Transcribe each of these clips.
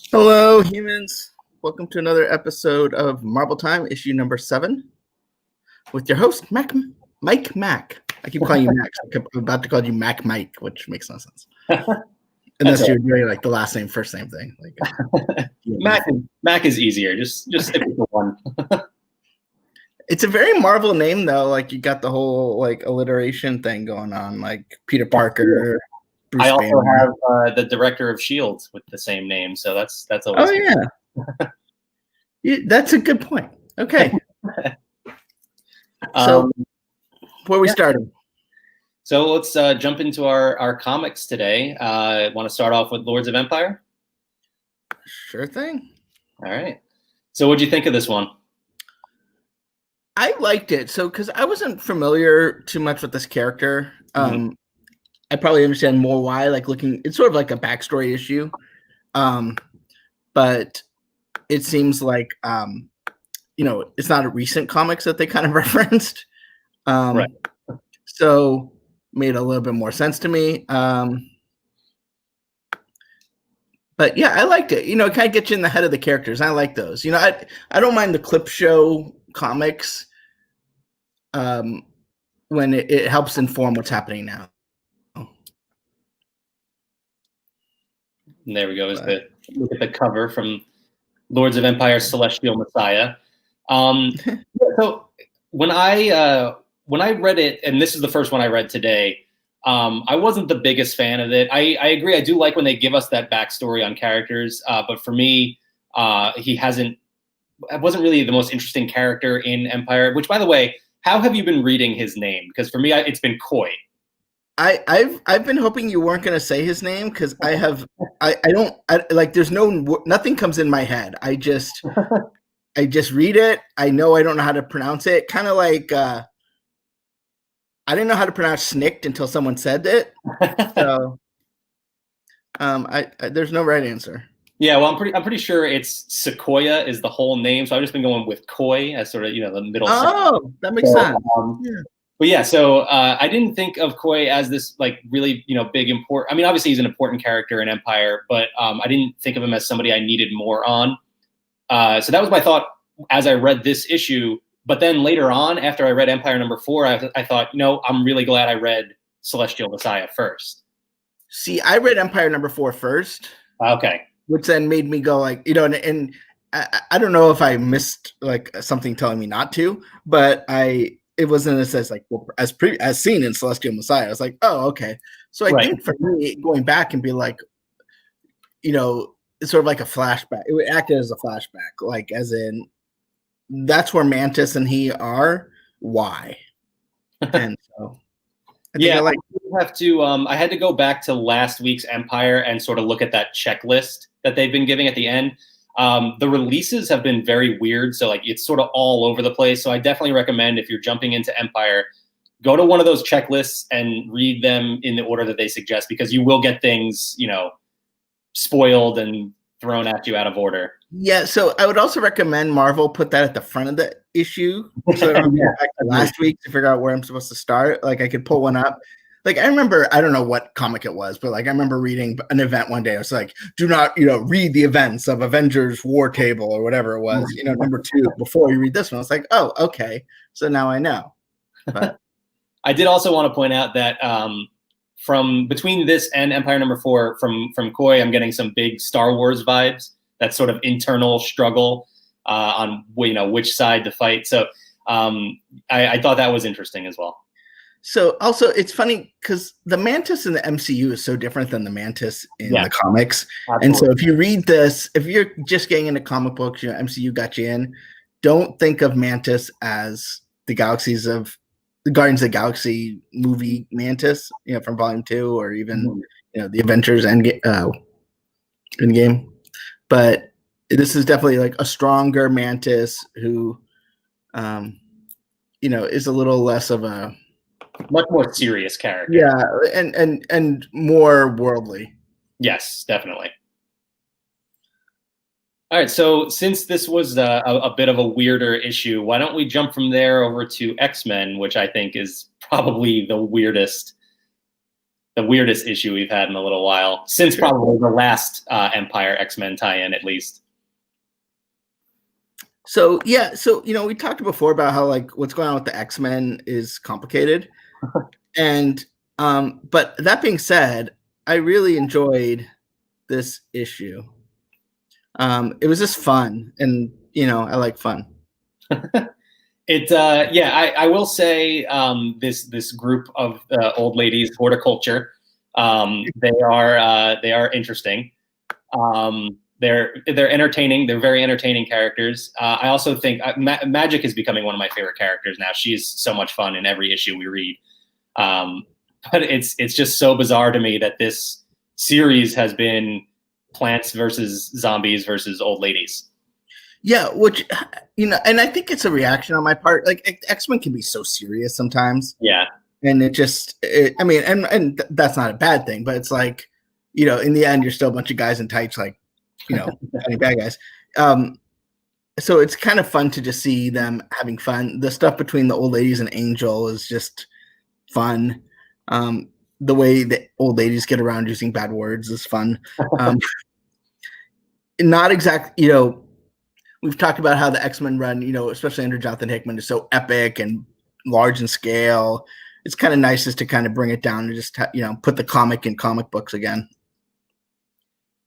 Hello, humans. Welcome to another episode of Marvel Time, issue number 7, with your host, Mike Mac. I keep calling you Max. I'm about to call you Mac Mike, which makes no sense. Unless you're doing like the last name, first name thing. Like Mac is easier. Just stick with the one. It's a very Marvel name, though. Like you got the whole like alliteration thing going on, like Peter Parker. Bruce I also Banner. Have the director of S.H.I.E.L.D. with the same name, so that's always. Oh yeah, that's a good point. Okay, so where we started. So let's jump into our comics today. Want to start off with Lords of Empire? Sure thing. All right. So what'd you think of this one? I liked it. So because I wasn't familiar too much with this character. I probably understand more why, like it's sort of like a backstory issue. But it seems like, it's not a recent comics that they kind of referenced. Right. So made a little bit more sense to me. But yeah, I liked it. It kind of gets you in the head of the characters. I like those. I don't mind the clip show comics when it helps inform what's happening now. And there we go. Look at the cover from Lords of Empire, Celestial Messiah. So when I read it, and this is the first one I read today, I wasn't the biggest fan of it. I agree. I do like when they give us that backstory on characters, but for me, he wasn't really the most interesting character in Empire. Which, by the way, how have you been reading his name? Because for me, it's been Koi. I've been hoping you weren't going to say his name because there's nothing comes in my head. I just read it. I know I don't know how to pronounce it. Kind of like I didn't know how to pronounce snicked until someone said it. So there's no right answer. Yeah, well, I'm pretty sure it's Sequoia is the whole name. So I've just been going with Koi as sort of the middle. Oh, that makes sense. Yeah. But yeah, so I didn't think of Koi as this really big important. I mean, obviously he's an important character in Empire, but I didn't think of him as somebody I needed more on. So that was my thought as I read this issue. But then later on, after I read Empire number 4, I thought, I'm really glad I read Celestial Messiah first. See, I read Empire number 4 first. Okay. Which then made me go and I don't know if I missed something telling me not to, but it wasn't as seen in Celestial Messiah. I was like, oh, okay. So I think for me, going back and be like, it's sort of like a flashback. It would act as a flashback, as in that's where Mantis and he are. Why? And so I had to go back to last week's Empire and sort of look at that checklist that they've been giving at the end. The releases have been very weird, so it's sort of all over the place. So I definitely recommend, if you're jumping into Empire, go to one of those checklists and read them in the order that they suggest, because you will get things spoiled and thrown at you out of order. Yeah, so I would also recommend Marvel put that at the front of the issue, so I don't go back to last week to figure out where I'm supposed to start. I could pull one up. I remember, I don't know what comic it was, but I remember reading an event one day. I was like, do not, read the events of Avengers War Table or whatever it was, number 2 before you read this one. I was like, oh, okay. So now I know. But I did also want to point out that from between this and Empire number 4 from Koi, I'm getting some big Star Wars vibes. That sort of internal struggle on which side to fight. So I thought that was interesting as well. So also, it's funny because the Mantis in the MCU is so different than the Mantis in the comics. Absolutely. And so if you read this, if you're just getting into comic books, MCU got you in, don't think of Mantis as the Guardians of the Galaxy movie Mantis, from Volume 2, or even the Avengers Endgame. But this is definitely a stronger Mantis who, is a little less of a much more serious character. Yeah, and more worldly. Yes, definitely. All right, so since this was a bit of a weirder issue, why don't we jump from there over to X-Men, which I think is probably the weirdest the weirdest issue we've had in a little while, since probably the last Empyre X-Men tie-in, at least. So yeah, so we talked before about how like what's going on with the X-Men is complicated, and but that being said, I really enjoyed this issue. It was just fun, and I like fun. I will say this group of old ladies, horticulture, they are interesting. They're entertaining. They're very entertaining characters. I also think Magic is becoming one of my favorite characters now. She's so much fun in every issue we read. But it's just so bizarre to me that this series has been plants versus zombies versus old ladies. Yeah, which and I think it's a reaction on my part. Like X-Men can be so serious sometimes. Yeah, and I mean, and that's not a bad thing, but it's like, in the end, you're still a bunch of guys in tights, like, any bad guys. So it's kind of fun to just see them having fun. The stuff between the old ladies and Angel is just fun. The way the old ladies get around using bad words is fun. Not exact, we've talked about how the X-Men run, especially under Jonathan Hickman, is so epic and large in scale. It's kind of nice just to kind of bring it down and just, put the comic in comic books again.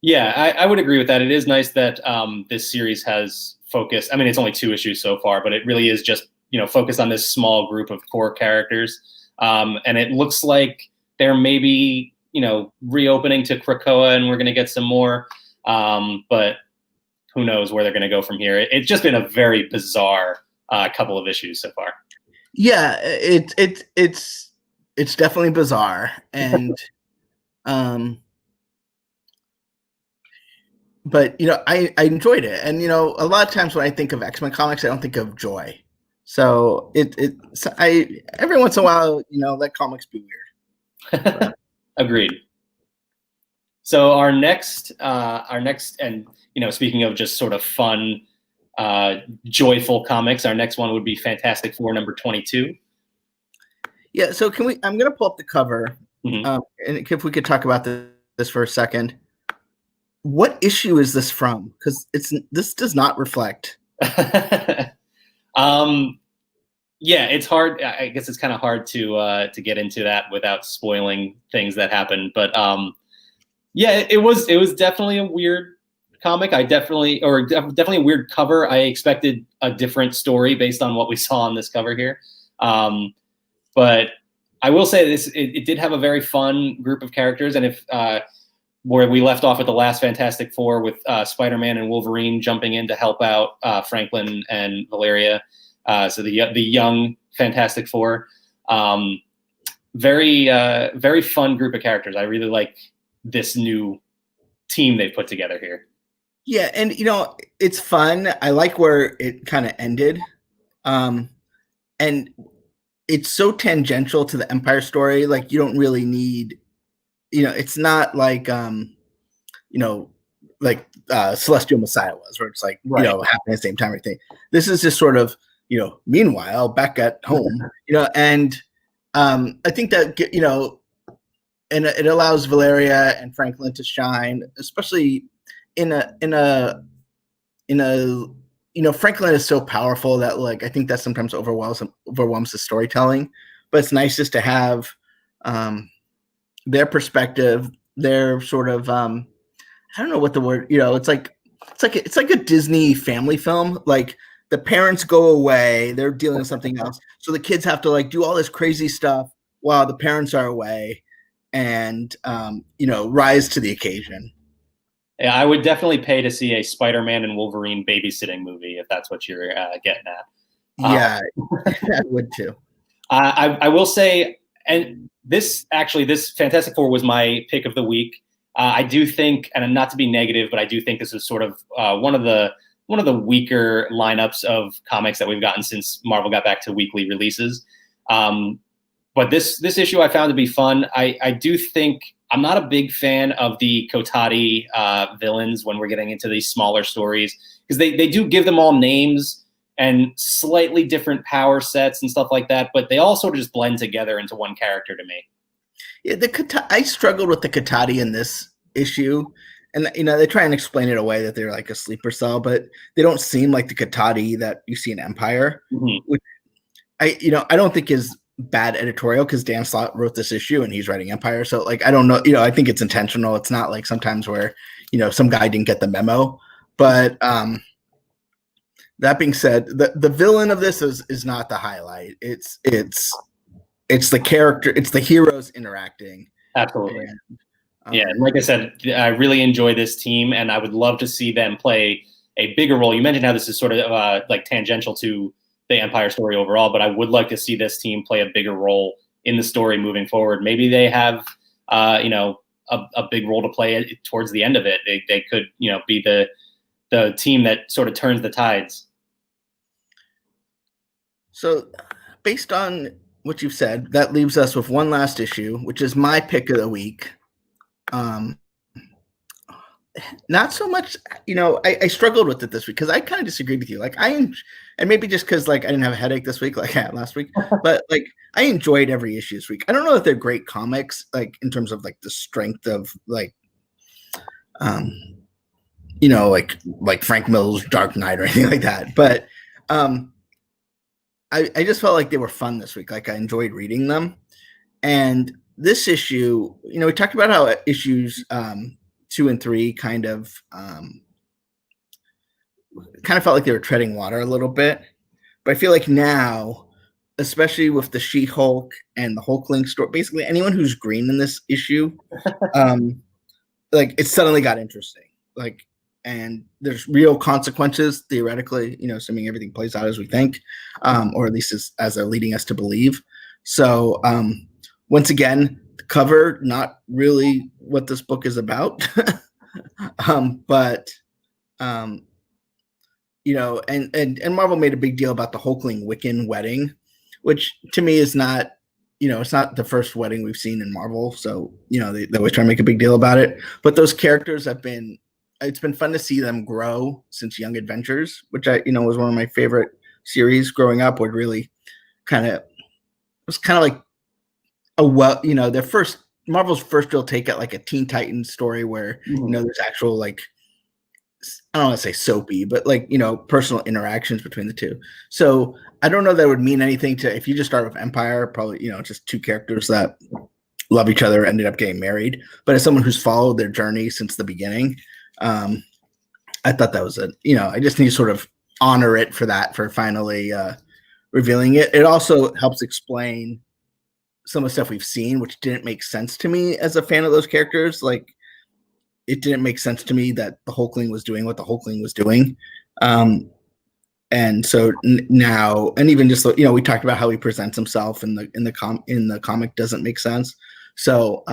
Yeah, I would agree with that. It is nice that this series has focused. I mean, it's only 2 issues so far, but it really is just, focused on this small group of core characters. And it looks like they're maybe, reopening to Krakoa, and we're going to get some more. But who knows where they're going to go from here. It's just been a very bizarre couple of issues so far. Yeah, it's definitely bizarre, and but I enjoyed it, and a lot of times when I think of X-Men comics, I don't think of joy. So every once in a while, let comics be weird. So. Agreed. So our next, and speaking of just sort of fun, joyful comics, our next one would be Fantastic Four number 22. Yeah. So I'm going to pull up the cover, and if we could talk about this for a second. What issue is this from? Because this does not reflect. Yeah, it's hard. I guess it's kind of hard to get into that without spoiling things that happen. But yeah, it was definitely a weird comic. Definitely a weird cover. I expected a different story based on what we saw on this cover here. But I will say this: it did have a very fun group of characters, and if where we left off at the last Fantastic Four with Spider-Man and Wolverine jumping in to help out Franklin and Valeria. So the young Fantastic Four, very fun group of characters. I really like this new team they've put together here. Yeah, and it's fun. I like where it kind of ended, and it's so tangential to the Empyre story. Like you don't really need, it's not like like Celestial Messiah was, where it's like right. Happening at the same time. Everything. This is just sort of. Meanwhile, back at home, and I think that and it allows Valeria and Franklin to shine, especially in a Franklin is so powerful that like I think that sometimes overwhelms the storytelling, but it's nice just to have their perspective, their sort of I don't know what the word it's like a Disney family film, like. The parents go away, they're dealing with something else. So the kids have to like do all this crazy stuff while the parents are away and, rise to the occasion. Yeah, I would definitely pay to see a Spider-Man and Wolverine babysitting movie if that's what you're getting at. Yeah, I would too. I will say, and this Fantastic Four was my pick of the week. I do think, and not to be negative, but I do think this is sort of one of the weaker lineups of comics that we've gotten since Marvel got back to weekly releases. But this issue I found to be fun. I do think I'm not a big fan of the Kotati villains when we're getting into these smaller stories, because they do give them all names and slightly different power sets and stuff like that, but they all sort of just blend together into one character to me. Yeah, I struggled with the Katati in this issue, and they try and explain it away that they're like a sleeper cell, but they don't seem like the Katati that you see in Empire, which I don't think is bad editorial because Dan Slott wrote this issue and he's writing Empire, so like I don't know, I think it's intentional. It's not like sometimes where some guy didn't get the memo, but that being said, the villain of this is not the highlight. It's the character, it's the heroes interacting. Absolutely. Yeah, and like I said, I really enjoy this team, and I would love to see them play a bigger role. You mentioned how this is sort of like tangential to the Empire story overall, but I would like to see this team play a bigger role in the story moving forward. Maybe they have, a big role to play towards the end of it. They could, be the team that sort of turns the tides. So, based on what you've said, that leaves us with one last issue, which is my pick of the week. Not so much, I struggled with it this week because I kind of disagreed with you. Like and maybe just because like I didn't have a headache this week like I had last week, but like I enjoyed every issue this week. I don't know if they're great comics, like in terms of like the strength of like, like Frank Miller's Dark Knight or anything like that. But I just felt like they were fun this week. Like I enjoyed reading them. And this issue, we talked about how issues 2 and 3 kind of felt like they were treading water a little bit. But I feel like now, especially with the She-Hulk and the Hulkling story, basically anyone who's green in this issue, like it suddenly got interesting. Like, and there's real consequences theoretically, assuming everything plays out as we think, or at least as they're leading us to believe. So once again, the cover, not really what this book is about, but and Marvel made a big deal about the Hulkling Wiccan wedding, which to me is not, it's not the first wedding we've seen in Marvel. So, they always try to make a big deal about it. But those characters it's been fun to see them grow since Young Adventures, which was one of my favorite series growing up. Would really was kind of like their Marvel's first real take at like a Teen Titans story where, there's actual like, I don't want to say soapy, but like, personal interactions between the two. So I don't know that would mean anything if you just start with Empire, probably, just two characters that love each other, ended up getting married. But as someone who's followed their journey since the beginning, I thought that was I just need to sort of honor it for that, for finally revealing it. It also helps explain some of the stuff we've seen, which didn't make sense to me as a fan of those characters. Like, it didn't make sense to me that the Hulkling was doing what the Hulkling was doing. And so now, and even just, we talked about how he presents himself in the comic doesn't make sense. So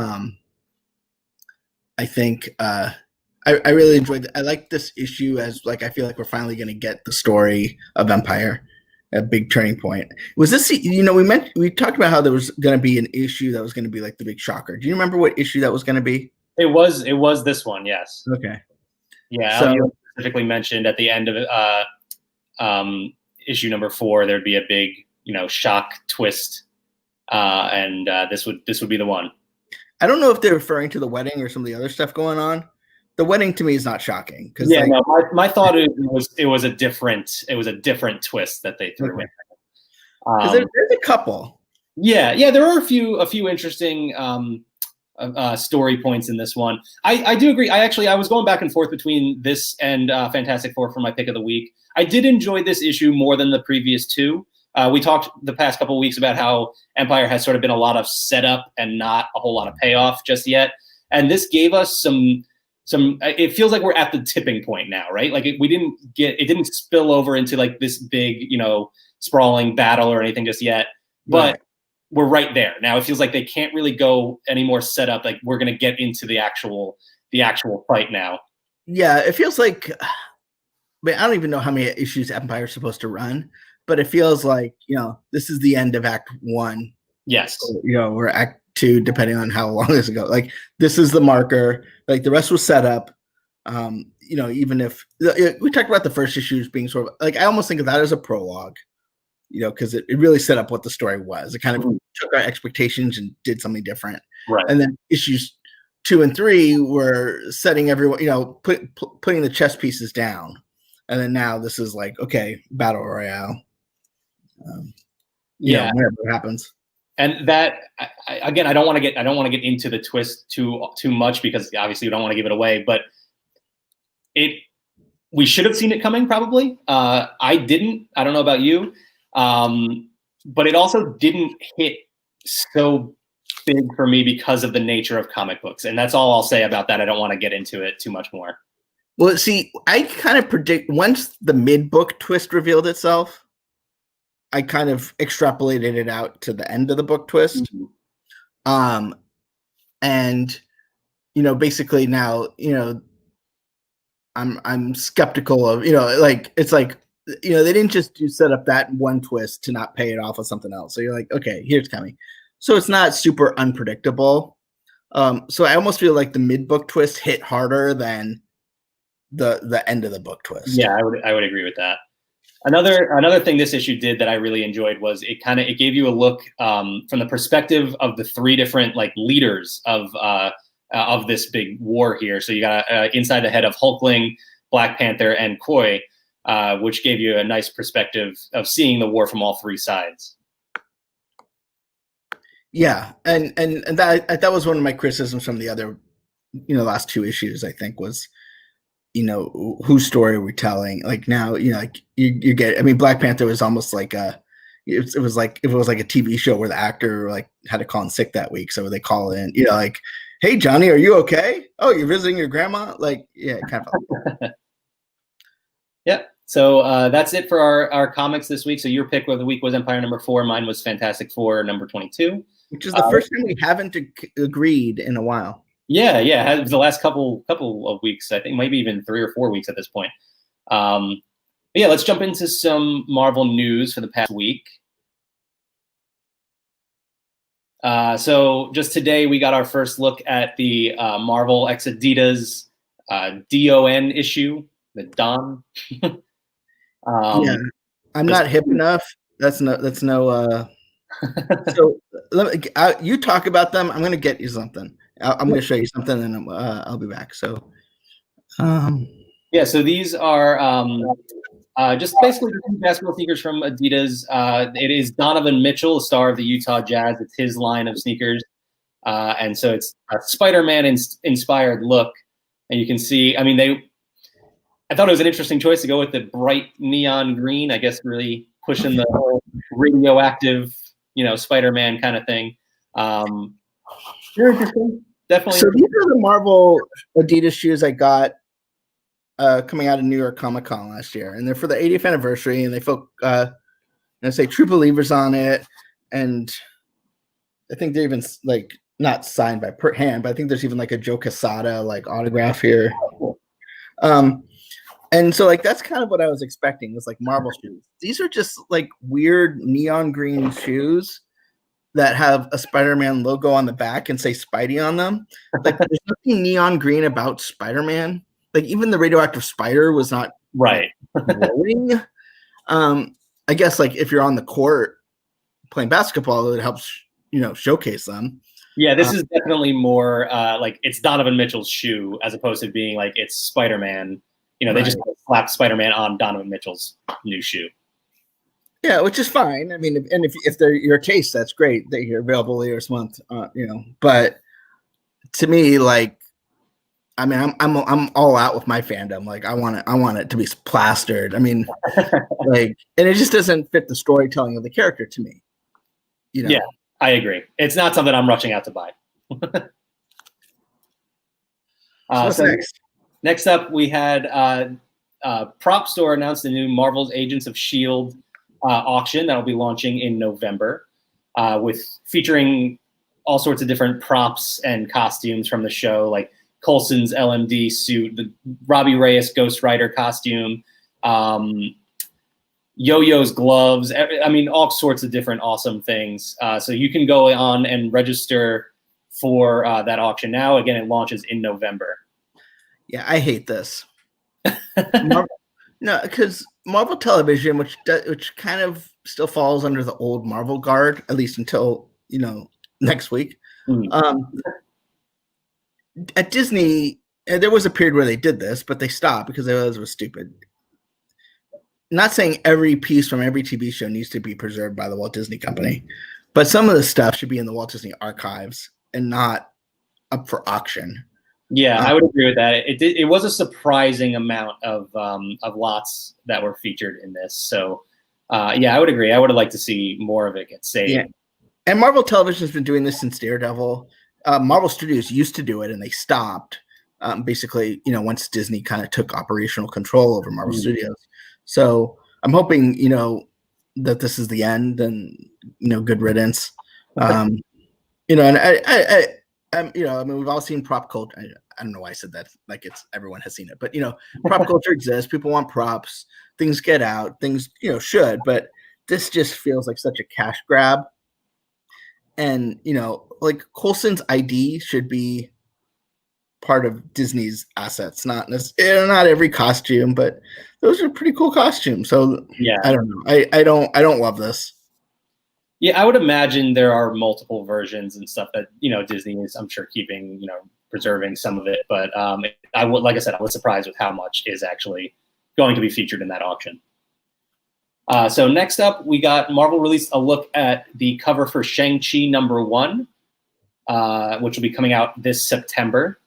I think I really enjoyed I like this issue as like, I feel like we're finally going to get the story of Empire, a big turning point. Was this, we talked about how there was going to be an issue that was going to be like the big shocker. Do you remember what issue that was going to be? It was this one, yes. Okay. Yeah, so, specifically mentioned at the end of issue number 4, there'd be a big, shock twist, and this would be the one. I don't know if they're referring to the wedding or some of the other stuff going on. The wedding to me is not shocking because my thought it was a different twist that they threw in. Because there's a couple. Yeah, there are a few interesting story points in this one. I do agree. I was going back and forth between this and Fantastic Four for my pick of the week. I did enjoy this issue more than the previous two. We talked the past couple of weeks about how Empire has sort of been a lot of setup and not a whole lot of payoff just yet. And this gave us some, it feels like we're at the tipping point now, right? Like it didn't spill over into like this big, sprawling battle or anything just yet, but we're right there. Now it feels like they can't really go any more set up. Like we're going to get into the actual fight now. Yeah. It feels like, I don't even know how many issues Empire is supposed to run, but it feels like, this is the end of Act 1. Yes. Or Act 2, depending on how long this ago. Like this is the marker. Like the rest was set up. Even if we talked about the first issues being sort of like, I almost think of that as a prologue, because it really set up what the story was. It kind of took our expectations and did something different. Right. And then issues 2 and 3 were setting everyone, putting the chess pieces down. And then now this is like, okay, battle royale. Whenever it happens. And that again, I don't want to get into the twist too much because obviously we don't want to give it away. But we should have seen it coming probably. I didn't. I don't know about you, but it also didn't hit so big for me because of the nature of comic books, and that's all I'll say about that. I don't want to get into it too much more. Well, see, I kind of predict once the mid-book twist revealed itself, I kind of extrapolated it out to the end of the book twist. Mm-hmm. And basically now, I'm skeptical of, it's like, they didn't just set up that one twist to not pay it off with something else. So you're like, okay, here's coming. So it's not super unpredictable. So I almost feel like the mid-book twist hit harder than the end of the book twist. Yeah, I would agree with that. Another thing this issue did that I really enjoyed was it gave you a look from the perspective of the 3 different leaders of this big war here. So you got inside the head of Hulkling, Black Panther, and Koi, which gave you a nice perspective of seeing the war from all 3 sides. Yeah, and that was one of my criticisms from the other, last 2 issues. I think was, whose story are we telling? Like now, you get. I mean, Black Panther was almost like it was like if it was like a TV show where the actor had to call in sick that week, so they call in, hey Johnny, are you okay? Oh, you're visiting your grandma? Kind of. Yeah. So that's it for our comics this week. So your pick of the week was Empyre number 4. Mine was Fantastic Four number 22. Which is the first time we haven't agreed in a while. Yeah. The last couple of weeks, I think maybe even 3 or 4 weeks at this point. Yeah, let's jump into some Marvel news for the past week. So just today, we got our first look at the Marvel x Adidas DON issue, the Don. Yeah, I'm not hip enough. That's no. So you talk about them. I'm going to get you something. I'm going to show you something, and I'll be back. So, yeah. So these are just basically basketball sneakers from Adidas. It is Donovan Mitchell, the star of the Utah Jazz. It's his line of sneakers, and so it's a Spider-Man inspired look. And you can see, I mean, I thought it was an interesting choice to go with the bright neon green. I guess really pushing the whole radioactive, Spider-Man kind of thing. Very interesting. Definitely. So these are the Marvel Adidas shoes I got coming out of New York Comic Con last year, and they're for the 80th anniversary, and they say True Believers on it, and I think they're even not signed by hand, but I think there's even a Joe Quesada autograph here. And so that's kind of what I was expecting was Marvel shoes. These are just weird neon green shoes that have a Spider-Man logo on the back and say Spidey on them. There's nothing neon green about Spider-Man. Even the radioactive spider was not right. glowing. I guess if you're on the court playing basketball, it helps showcase them. Yeah, this is definitely more it's Donovan Mitchell's shoe as opposed to being it's Spider-Man. They just slapped Spider-Man on Donovan Mitchell's new shoe. Yeah, which is fine. I mean, if they're your taste, that's great that you're available later this month. But to me, I mean, I'm all out with my fandom. I want it to be plastered. I mean, and it just doesn't fit the storytelling of the character to me. Yeah, I agree. It's not something I'm rushing out to buy. What's next? Next up, we had Prop Store announced the new Marvel's Agents of S.H.I.E.L.D. Auction that'll be launching in November, featuring all sorts of different props and costumes from the show, like Coulson's LMD suit, the Robbie Reyes Ghost Rider costume, Yo-Yo's gloves. I mean, all sorts of different awesome things. So you can go on and register for that auction now. Again, it launches in November. Yeah, I hate this. No, because Marvel Television, which kind of still falls under the old Marvel guard, at least until next week. At Disney, there was a period where they did this, but they stopped because it was stupid. Not saying every piece from every TV show needs to be preserved by the Walt Disney Company, but some of the stuff should be in the Walt Disney Archives and not up for auction. Yeah, I would agree with that. It was a surprising amount of lots that were featured in this. So, yeah, I would agree. I would have liked to see more of it get saved. Yeah. And Marvel Television has been doing this since Daredevil. Marvel Studios used to do it, and they stopped. Basically, once Disney kind of took operational control over Marvel Studios. So I'm hoping, that this is the end, and good riddance. And we've all seen prop culture. I don't know why I said that. Like everyone has seen it, but prop culture exists. People want props. Things get out. Things should, but this just feels like such a cash grab. And like Coulson's ID should be part of Disney's assets, not every costume, but those are pretty cool costumes. So yeah, I don't know. I don't love this. Yeah, I would imagine there are multiple versions and stuff that Disney is, I'm sure, keeping preserving some of it. But I was surprised with how much is actually going to be featured in that auction. So next up, we got Marvel released a look at the cover for Shang-Chi #1, which will be coming out this September.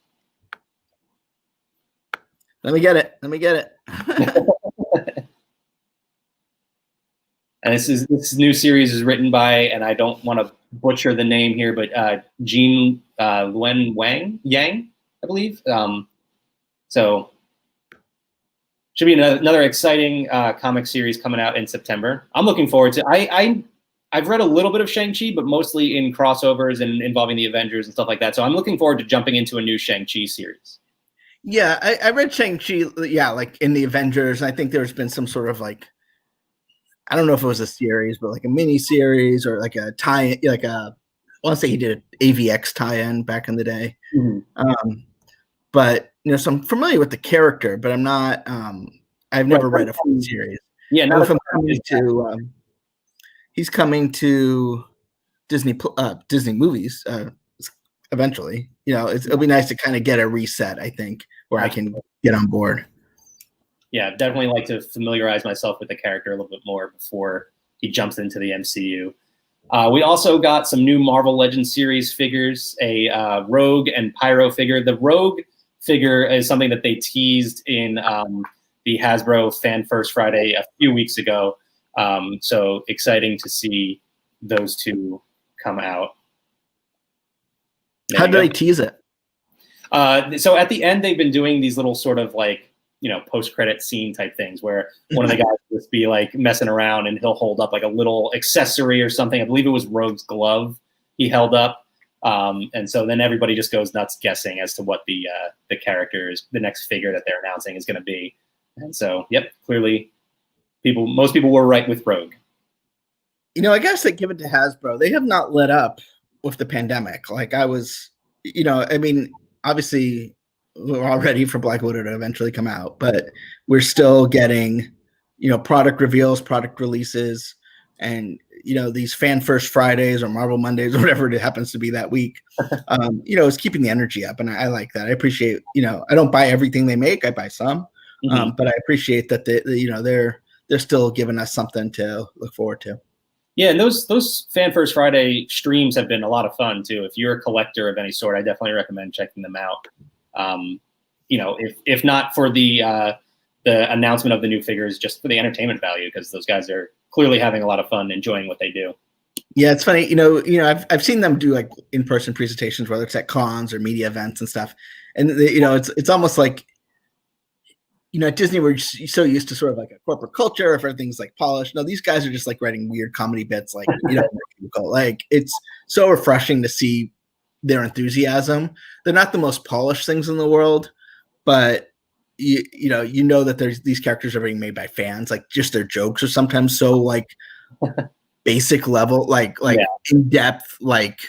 Let me get it. And this new series is written by, and I don't want to butcher the name here, but Jean Luen Yang, I believe. So should be another exciting comic series coming out in September. I'm looking forward to. I've read a little bit of Shang-Chi, but mostly in crossovers and involving the Avengers and stuff like that. So I'm looking forward to jumping into a new Shang-Chi series. Yeah, I read Shang-Chi, like in the Avengers. I think there's been some sort of like, I don't know if it was a series, but like a mini series or like a tie, like I want to say he did an AVX tie-in back in the day. But so I'm familiar with the character, but I'm not. I've never read a full series. Yeah, not if I'm coming to. He's coming to Disney movies eventually. It'll be nice to kind of get a reset. I think where I can get on board. Yeah, definitely like to familiarize myself with the character a little bit more before he jumps into the MCU. We also got some new Marvel Legends series figures, a Rogue and Pyro figure. The Rogue figure is something that they teased in the Hasbro Fan First Friday a few weeks ago. So exciting to see those two come out. How do they tease it? So at the end, they've been doing these little sort of like, post-credit scene type things where one of the guys will just be like messing around and he'll hold up like a little accessory or something. I believe it was Rogue's glove he held up. And so then everybody just goes nuts guessing as to what the characters, the next figure that they're announcing is going to be. And so, yep, clearly most people were right with Rogue. I guess they give it to Hasbro. They have not let up with the pandemic. Like I was, obviously we're all ready for Black Widow to eventually come out, but we're still getting, product reveals, product releases, and, these Fan First Fridays or Marvel Mondays or whatever it happens to be that week, it's keeping the energy up. And I like that. I appreciate, I don't buy everything they make. I buy some, but I appreciate that they're still giving us something to look forward to. Yeah, and those Fan First Friday streams have been a lot of fun too. If you're a collector of any sort, I definitely recommend checking them out. If not for the announcement of the new figures, just for the entertainment value, because those guys are clearly having a lot of fun enjoying what they do. Yeah, it's funny. I've seen them do like in-person presentations, whether it's at cons or media events and stuff. And it's almost like, at Disney, we're so used to sort of like a corporate culture, if everything's like polished. No, these guys are just like writing weird comedy bits, like, like it's so refreshing to see their enthusiasm. They're not the most polished things in the world, but that there's these characters are being made by fans. Like just their jokes are sometimes so like basic level, like in depth, like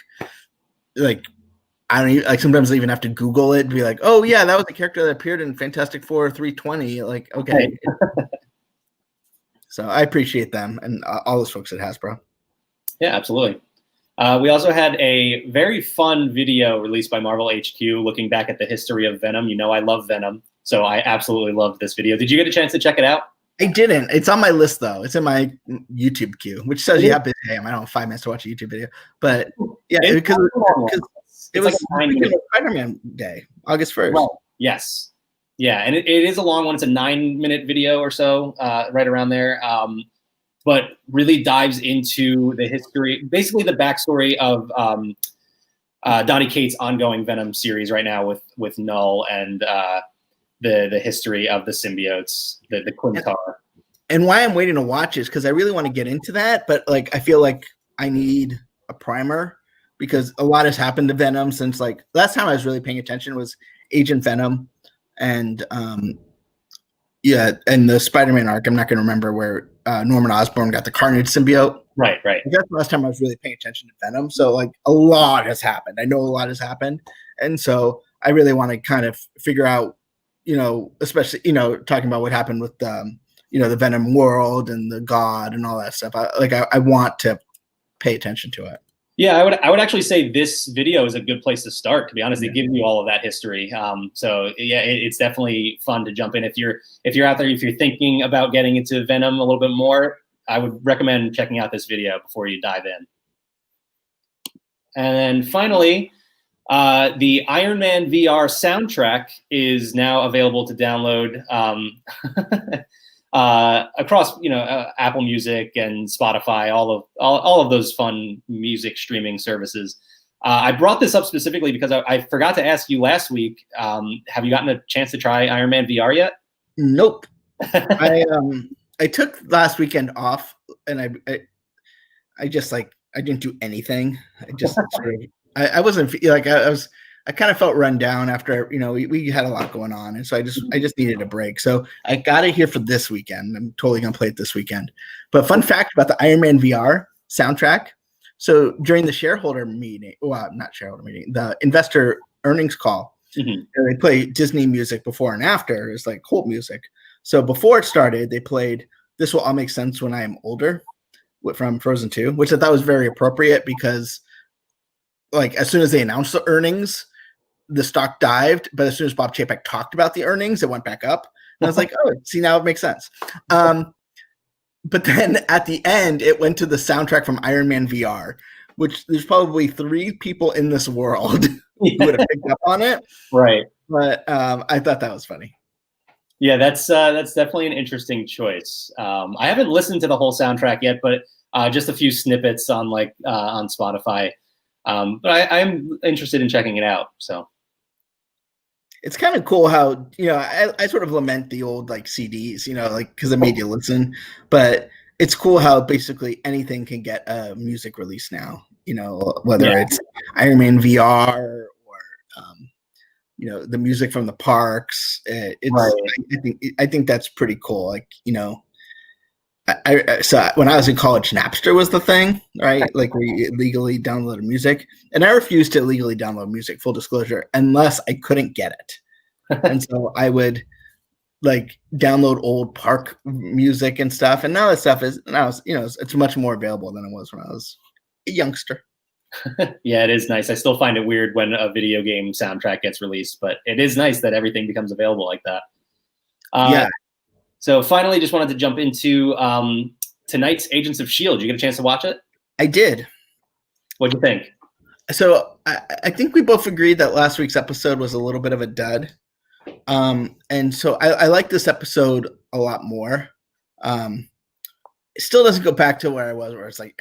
I don't like sometimes I even have to Google it and be like, oh yeah, that was the character that appeared in Fantastic Four 320. Like, okay. So I appreciate them and all those folks at Hasbro. Yeah, absolutely. We also had a very fun video released by Marvel HQ looking back at the history of Venom. You know, I love Venom, so I absolutely loved this video. Did you get a chance to check it out? I didn't. It's on my list though. It's in my YouTube queue, which says you have busy I am. I don't have 5 minutes to watch a YouTube video, but yeah, because it was like Spider-Man Day, August 1st. Right. Yes. Yeah, and it is a long one. It's a 9-minute video or so, right around there. But really dives into the history, basically the backstory of Donny Cates' ongoing Venom series right now with Null and the history of the symbiotes, the Quintar. And why I'm waiting to watch is because I really want to get into that, but like I feel like I need a primer because a lot has happened to Venom since like last time I was really paying attention was Agent Venom and yeah, and the Spider-Man arc. I'm not going to remember where Norman Osborn got the Carnage symbiote. Right. That's the last time I was really paying attention to Venom. So like a lot has happened. I know a lot has happened, and so I really want to kind of figure out, you know, especially talking about what happened with the Venom world and the God and all that stuff. I want to pay attention to it. Yeah, I would actually say this video is a good place to start. To be honest, it gives you all of that history. So yeah, it's definitely fun to jump in if you're out there. If you're thinking about getting into Venom a little bit more, I would recommend checking out this video before you dive in. And then finally, the Iron Man VR soundtrack is now available to download across Apple Music and Spotify, all of those fun music streaming services. I brought this up specifically because I forgot to ask you last week. Have you gotten a chance to try Iron Man VR yet? Nope. I took last weekend off, and I just I didn't do anything. I just I wasn't like I kind of felt run down after, we had a lot going on. And so I just needed a break. So I got it here for this weekend. I'm totally going to play it this weekend. But fun fact about the Iron Man VR soundtrack. So during the shareholder meeting, well, not shareholder meeting, the investor earnings call, they play Disney music before and after. It's like hold music. So before it started, they played This Will All Make Sense When I Am Older from Frozen 2, which I thought was very appropriate because like as soon as they announced the earnings, the stock dived, but as soon as Bob Chapek talked about the earnings, it went back up. And I was like, oh, see, now it makes sense. But then at the end, it went to the soundtrack from Iron Man VR, which there's probably 3 people in this world who would have picked up on it. Right. But I thought that was funny. Yeah, that's definitely an interesting choice. I haven't listened to the whole soundtrack yet, but just a few snippets on on Spotify. But I'm interested in checking it out. So it's kind of cool how, I sort of lament the old like CDs, because it made you listen, but it's cool how basically anything can get a music release now, whether it's Iron Man VR or, the music from the parks. I think that's pretty cool. Like, so when I was in college, Napster was the thing, right? Like we legally downloaded music, and I refused to legally download music, full disclosure, unless I couldn't get it. And so I would like download old park music and stuff. And now that stuff it's much more available than it was when I was a youngster. Yeah, it is nice. I still find it weird when a video game soundtrack gets released, but it is nice that everything becomes available like that. Yeah. So finally, just wanted to jump into tonight's Agents of S.H.I.E.L.D. Did you get a chance to watch it? I did. What'd you think? So I think we both agreed that last week's episode was a little bit of a dud. And so I like this episode a lot more. It still doesn't go back to where I was, where it's like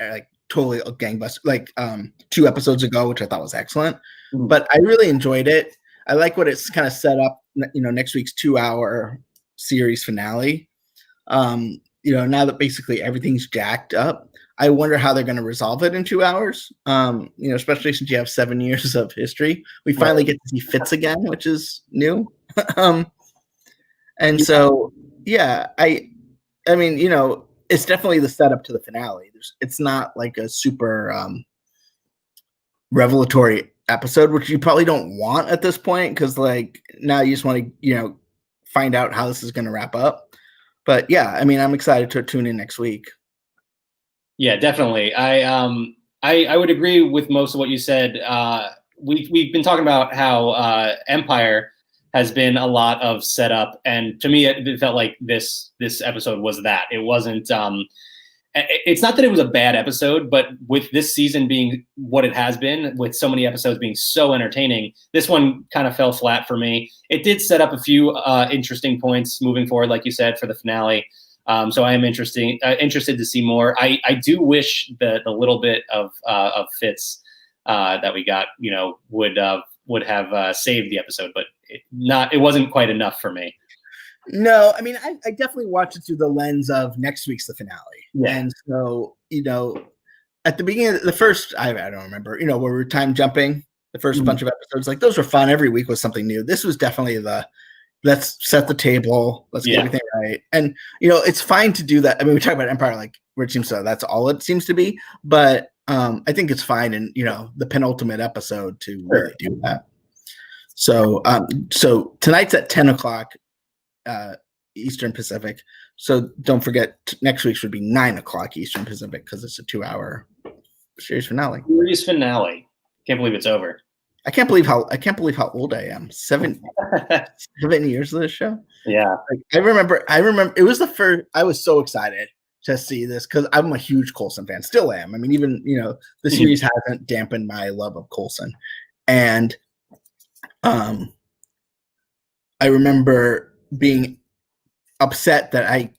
totally a gangbuster, like 2 episodes ago, which I thought was excellent. But I really enjoyed it. I like what it's kind of set up, next week's 2-hour series finale. Now that basically everything's jacked up, I wonder how they're going to resolve it in 2 hours. Especially since you have 7 years of history, we finally get to see Fitz again, which is new. And so, yeah, I mean, it's definitely the setup to the finale. It's not like a super revelatory episode, which you probably don't want at this point, because like now you just want to, find out how this is going to wrap up. But yeah, I mean, I'm excited to tune in next week. Yeah, definitely. I would agree with most of what you said. We've been talking about how Empire has been a lot of setup, and to me, it felt like this episode was that. It wasn't. It's not that it was a bad episode, but with this season being what it has been, with so many episodes being so entertaining, this one kind of fell flat for me. It did set up a few interesting points moving forward, like you said, for the finale. So I am interested to see more. I do wish the little bit of Fitz that we got, would have saved the episode, but it wasn't quite enough for me. No, I mean, I definitely watched it through the lens of next week's the finale. Yeah. And so, at the beginning of the first, I don't remember, where we were time jumping, the first bunch of episodes, like those were fun. Every week was something new. This was definitely let's set the table. Let's get everything right. And, it's fine to do that. I mean, we talk about Empire, like where it seems so that's all it seems to be. But I think it's fine in, the penultimate episode to really do that. So, so tonight's at 10 o'clock. Eastern Pacific. So don't forget next week's would be 9 o'clock Eastern Pacific because it's a 2-hour series finale. Series finale. Can't believe it's over. I can't believe how old I am. 7 years of this show. Yeah. I remember it was the first. I was so excited to see this because I'm a huge Coulson fan. Still am. I mean, even the series hasn't dampened my love of Coulson. And I remember being upset that I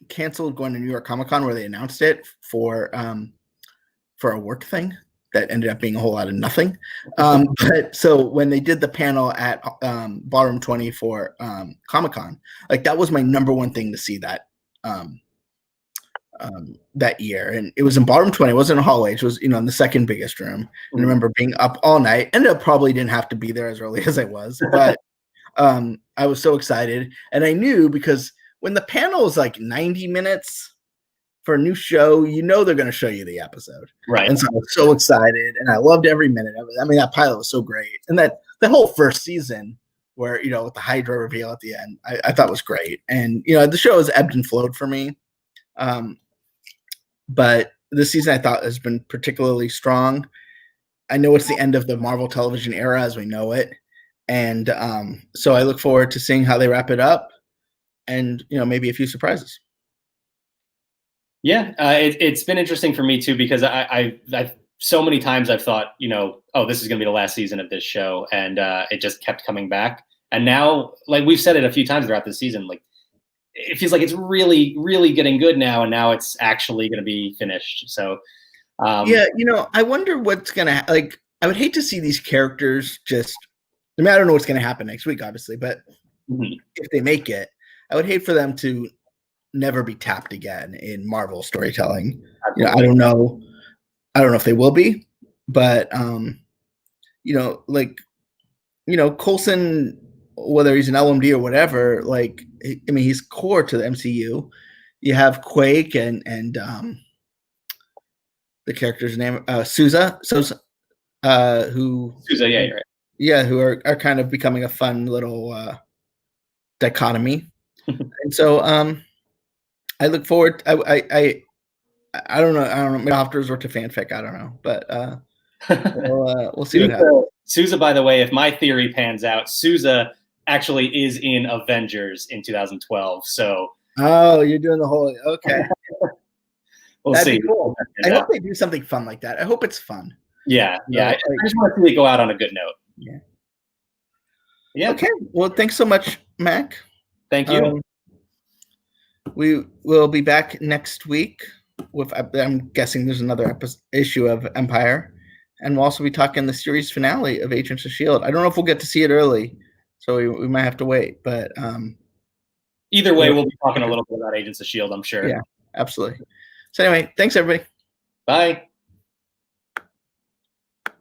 canceled going to New York Comic Con where they announced it for a work thing that ended up being a whole lot of nothing. But so when they did the panel at Ballroom 20 for Comic Con, like that was my number one thing to see that that year. And it was in Ballroom 20. It wasn't in a hallway. It was, in the second biggest room. And I remember being up all night. Ended up probably didn't have to be there as early as I was, but I was so excited. And I knew because when the panel is like 90 minutes for a new show, they're going to show you the episode. Right. And so I was so excited and I loved every minute of it. I mean, that pilot was so great. And the whole first season where, with the Hydra reveal at the end, I thought was great. And, the show has ebbed and flowed for me. But this season I thought has been particularly strong. I know it's the end of the Marvel television era as we know it. And so I look forward to seeing how they wrap it up and, maybe a few surprises. Yeah, it's been interesting for me too, because I've so many times I've thought, oh, this is going to be the last season of this show. And it just kept coming back. And now, like we've said it a few times throughout the season, like it feels like it's really, really getting good now. And now it's actually going to be finished. So, yeah, I wonder what's going to, like, I would hate to see these characters just, I mean, I don't know what's going to happen next week, obviously, but if they make it, I would hate for them to never be tapped again in Marvel storytelling. I don't know if they will be, but Coulson, whether he's an LMD or whatever, like I mean, he's core to the MCU. You have Quake and the character's name Sousa, who Sousa, yeah, you're right. Yeah, who are kind of becoming a fun little dichotomy. And so I look forward. I don't know. Maybe I'll have to resort to fanfic. I don't know, but we'll see what happens. Sousa, by the way, if my theory pans out, Sousa actually is in Avengers in 2012. So. Oh, you're doing the whole. Okay. That'd see. Be cool. I hope they do something fun like that. I hope it's fun. Yeah, yeah. I just want to see it go out on a good note. Yeah. Yeah. Okay. Well, thanks so much, Mac. Thank you. We will be back next week with, I'm guessing there's another issue of Empyre, and we'll also be talking the series finale of Agents of S.H.I.E.L.D. I don't know if we'll get to see it early, so we might have to wait. But either way, we'll be talking a little bit about Agents of S.H.I.E.L.D., I'm sure. Yeah, absolutely. So anyway, thanks everybody. Bye.